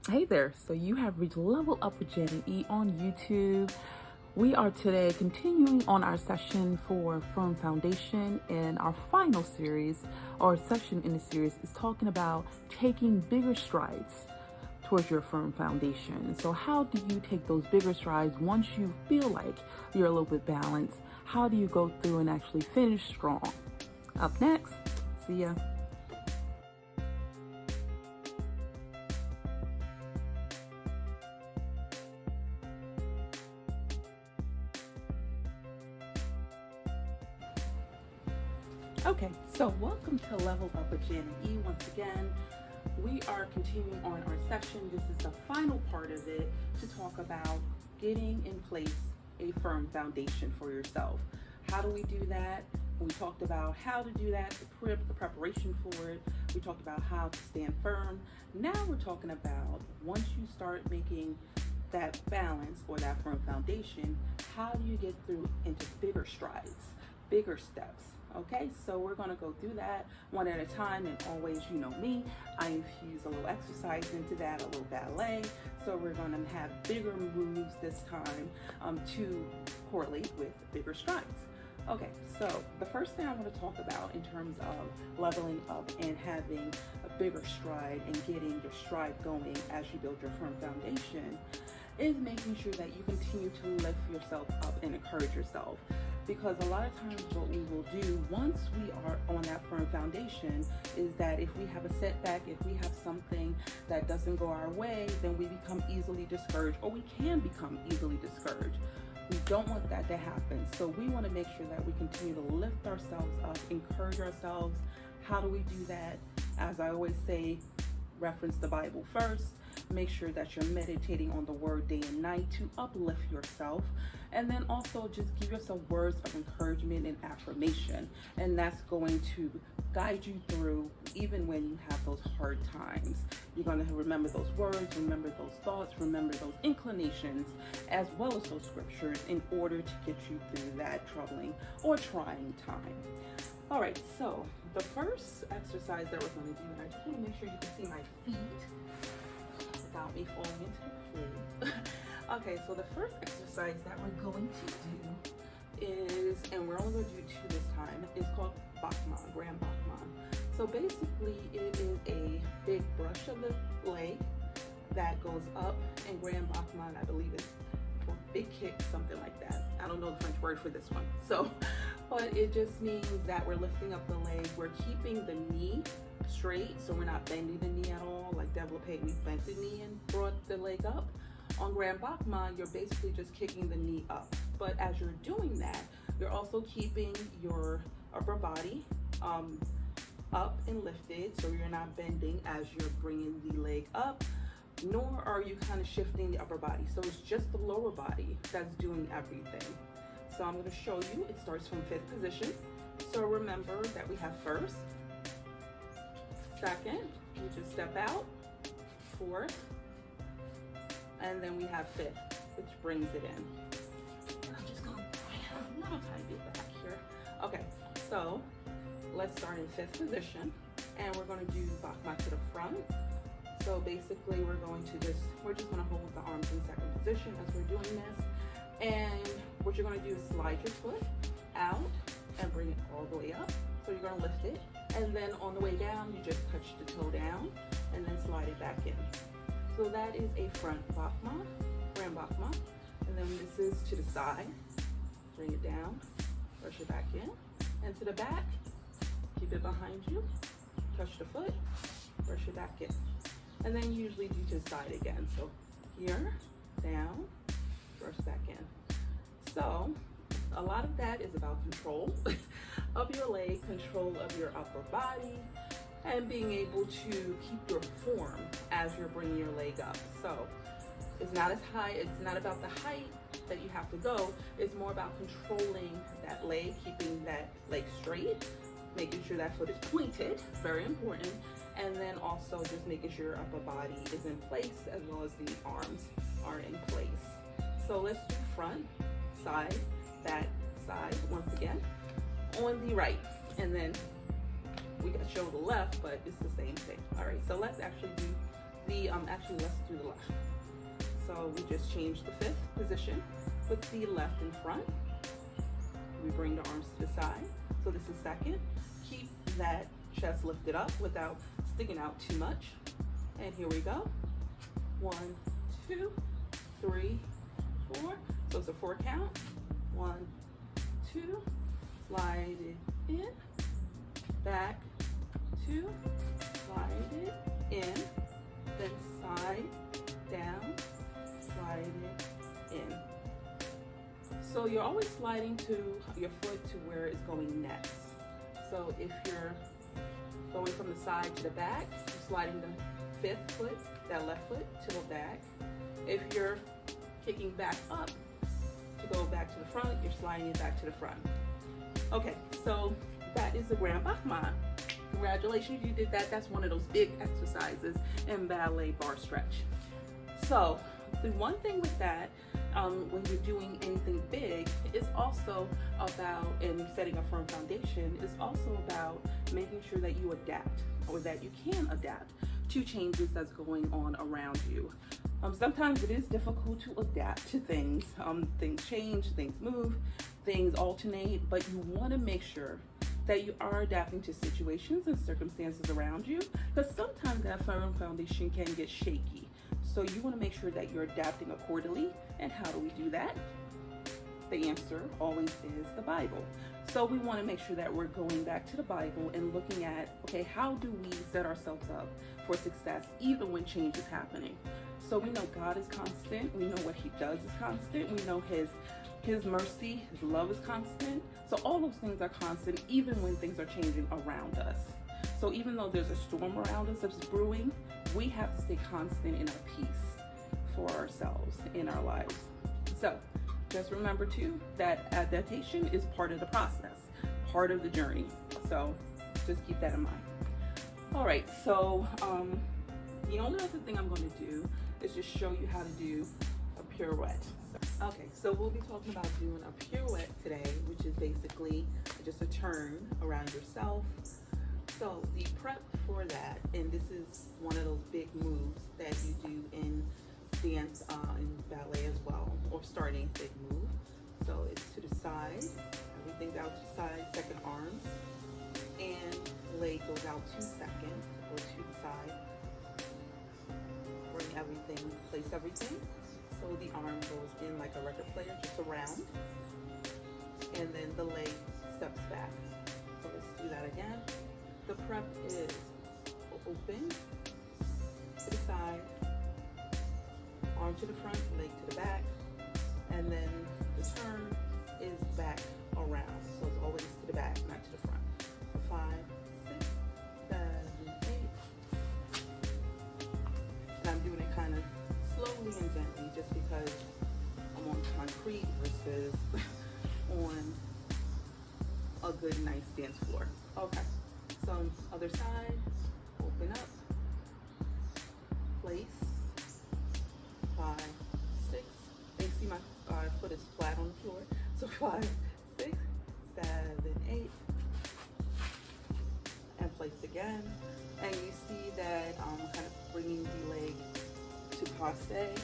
Hey there, so you have reached Level Up with Janet E on YouTube. We are today continuing on our session for Firm Foundation, and our final series or session in the series is talking about taking bigger strides towards your firm foundation. So how do you take those bigger strides once you feel like you're a little bit balanced? How do you go through and actually finish strong? Up next, see ya. Okay, so welcome to Level Up with Janet E. Once again, we are continuing on our session. This is the final part of it to talk about getting in place a firm foundation for yourself. How do we do that? We talked about how to do that, the preparation for it. We talked about how to stand firm. Now we're talking about once you start making that balance or that firm foundation, how do you get through into bigger strides, bigger steps? Okay, so we're going to go through that one at a time, and always, you know me, I infuse a little exercise into that, a little ballet. So we're going to have bigger moves this time to correlate with bigger strides. Okay, so the first thing I want to talk about in terms of leveling up and having a bigger stride and getting your stride going as you build your firm foundation is making sure that you continue to lift yourself up and encourage yourself. Because a lot of times what we will do once we are on that firm foundation is that if we have a setback, if we have something that doesn't go our way, then we become easily discouraged, or we can become easily discouraged. We don't want that to happen. So we want to make sure that we continue to lift ourselves up, encourage ourselves. How do we do that? As I always say, reference the Bible first. Make sure that you're meditating on the word day and night to uplift yourself. And then also just give yourself words of encouragement and affirmation. And that's going to guide you through even when you have those hard times. You're going to remember those words, remember those thoughts, remember those inclinations, as well as those scriptures in order to get you through that troubling or trying time. All right, so the first exercise that we're going to do, and I just want to make sure you can see my feet without me falling into the pool. Okay, so the first exercise that we're going to do is, and we're only going to do two this time, is called Bachman, Grand Bachman. So basically it is a big brush of the leg that goes up, and Grand Bachman, I believe, is for big kick, something like that. I don't know the French word for this one. So, but it just means that we're lifting up the leg, we're keeping the knee straight, so we're not bending the knee at all. Like développé, we bent the knee and brought the leg up. On Grand Bachman, you're basically just kicking the knee up. But as you're doing that, you're also keeping your upper body up and lifted, so you're not bending as you're bringing the leg up, nor are you kind of shifting the upper body. So it's just the lower body that's doing everything. So I'm going to show you. It starts from 5th position. So remember that we have 1st, 2nd, you just step out, 4th, and then we have 5th, which brings it in. And I'm just going to have a little tiny bit back here. Okay, so let's start in 5th position, and we're going to do Bachman to the front. So basically we're just going to hold the arms in 2nd position as we're doing this. And what you're going to do is slide your foot out and bring it all the way up. So you're going to lift it, and then on the way down, you just touch the toe down and then slide it back in. So that is a front Bachman, Grand Bachman. And then this is to the side. Bring it down, brush it back in, and to the back, keep it behind you, touch the foot, brush it back in. And then usually do to the side again. So here, down, brush back in. So a lot of that is about control of your leg, control of your upper body, and being able to keep your form as you're bringing your leg up. So it's not as high, it's not about the height that you have to go, it's more about controlling that leg, keeping that leg straight, making sure that foot is pointed, very important, and then also just making sure your upper body is in place as well as the arms are in place. So let's do front, side, back, side, once again, on the right, and then we can show the left, but it's the same thing. All right, so let's actually do Actually, let's do the left. So we just changed the 5th position, put the left in front. We bring the arms to the side. So this is 2nd. Keep that chest lifted up without sticking out too much. And here we go. 1, 2, 3, 4. So it's a 4 count. 1, 2, slide it in, back, 2, slide it in, then side, down, slide it in. So you're always sliding to your foot to where it's going next. So if you're going from the side to the back, you're sliding the 5th foot, that left foot, to the back. If you're kicking back up to go back to the front, you're sliding it back to the front. Okay, so that is the Grand Bachman. Congratulations, you did that. That's one of those big exercises in ballet bar stretch. So the one thing with that, when you're doing anything big, is also about, and setting a firm foundation, is also about making sure that you adapt, or that you can adapt to changes that's going on around you. Sometimes it is difficult to adapt to things. Things change, things move, things alternate, but you want to make sure that you are adapting to situations and circumstances around you, because sometimes that firm foundation can get shaky. So you want to make sure that you're adapting accordingly. And how do we do that? The answer always is the Bible. So we want to make sure that we're going back to the Bible and looking at, okay, how do we set ourselves up for success even when change is happening? So we know God is constant. We know what He does is constant. We know His mercy, His love is constant. So all those things are constant even when things are changing around us. So even though there's a storm around us that's brewing, we have to stay constant in our peace for ourselves in our lives. So just remember too that adaptation is part of the process, part of the journey. So just keep that in mind. All right, so the only other thing I'm going to do is just show you how to do a pirouette. Okay, so we'll be talking about doing a pirouette today, which is basically just a turn around yourself. So the prep for that, and this is one of those big moves that you do in dance, in ballet as well, or starting big move. So it's to the side, everything's out to the side, second arms, and leg goes out 2 seconds, or to the side. Bring everything, place everything. So the arm goes in like a record player, just around, and then the leg steps back. So let's do that again. The prep is open to the side, arm to the front, leg to the back, and then the turn is back around. So it's always to the back, not to the front. So 5, 6, 7, 8. And I'm doing it kind of slowly and gently just because I'm on concrete versus on a good nice dance floor. Okay. So other side, open up, place, 5, 6. And you see my foot is flat on the floor. So 5, 6, 7, 8, and place again. And you see that I'm kind of bringing the leg to passe,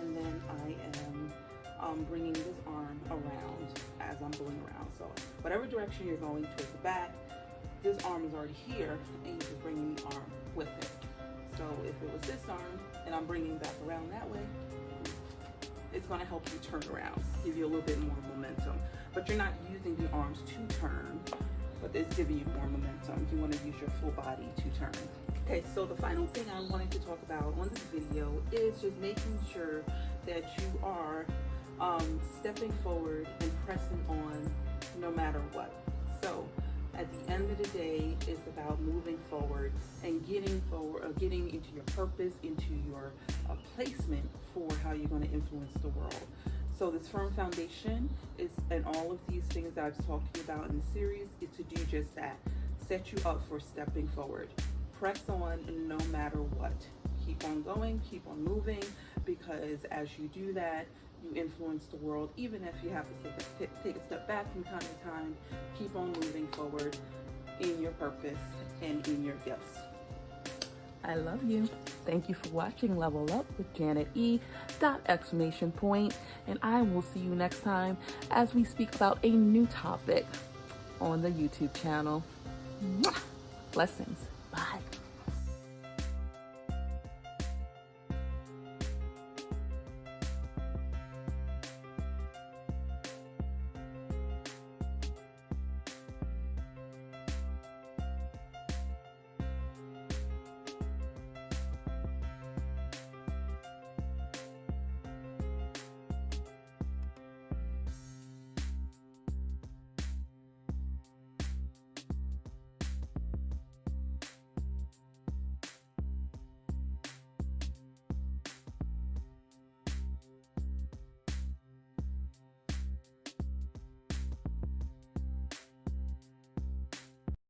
and then I am bringing this arm around as I'm going around. So whatever direction you're going towards the back, this arm is already here, and you're just bringing the arm with it. So if it was this arm, and I'm bringing back around that way, it's going to help you turn around, give you a little bit more momentum. But you're not using the arms to turn, but it's giving you more momentum. You want to use your full body to turn. Okay, so the final thing I wanted to talk about on this video is just making sure that you are stepping forward and pressing on no matter what. So at the end of the day, it's about moving forward and getting into your purpose, into your placement for how you're going to influence the world. So this firm foundation is, and all of these things that I've talked to you about in the series, is to do just that. Set you up for stepping forward. Press on no matter what. Keep on going, keep on moving, because as you do that, you influence the world. Even if you have to take a step back from time to time, keep on moving forward in your purpose and in your gifts. I love you. Thank you for watching Level Up with Janet E. ! And I will see you next time as we speak about a new topic on the YouTube channel. Mwah! Blessings.